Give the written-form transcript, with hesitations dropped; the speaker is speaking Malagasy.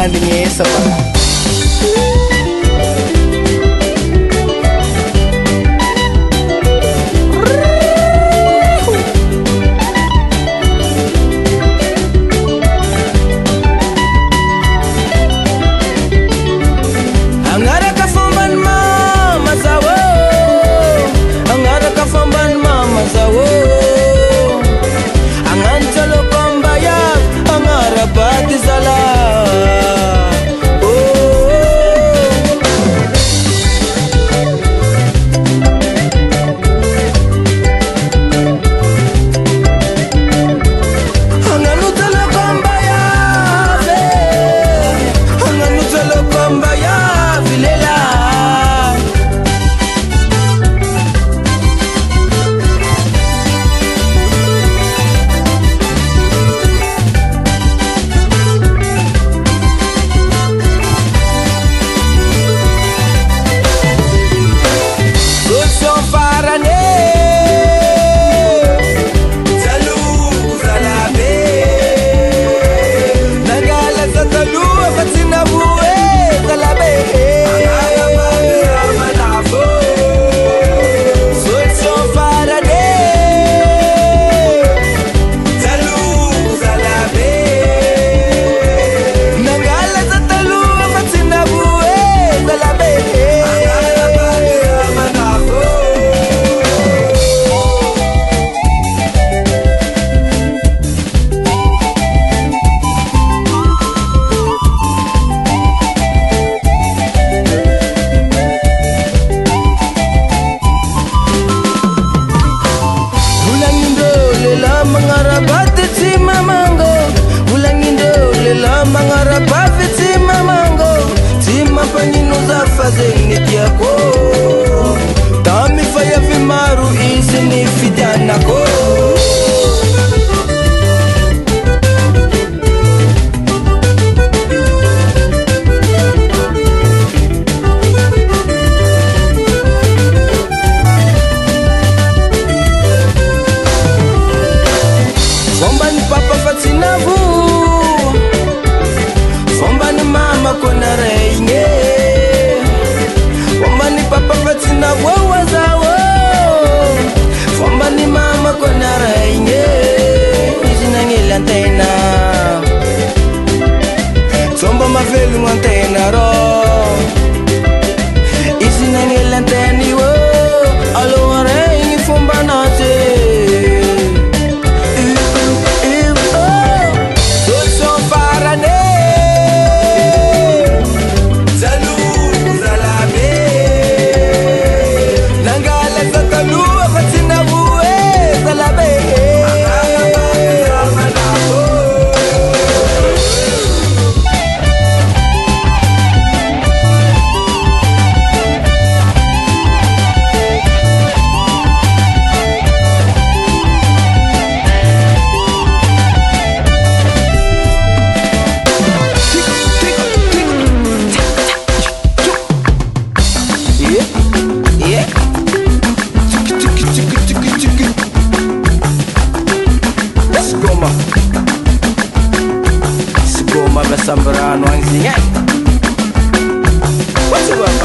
andinesa ba. Fazendo diako Tami faya fimaru isini fidanako Fomba ni papa fatinavu Fomba ni mama kona reinge Papa fatina wawa zawo Fomba ni mama kona rainye Isinangila antena Somba mafelu antena ro Isinangila antena iwo Alo rainye fomba nate Soso farane Sambarano ang singay. What's up?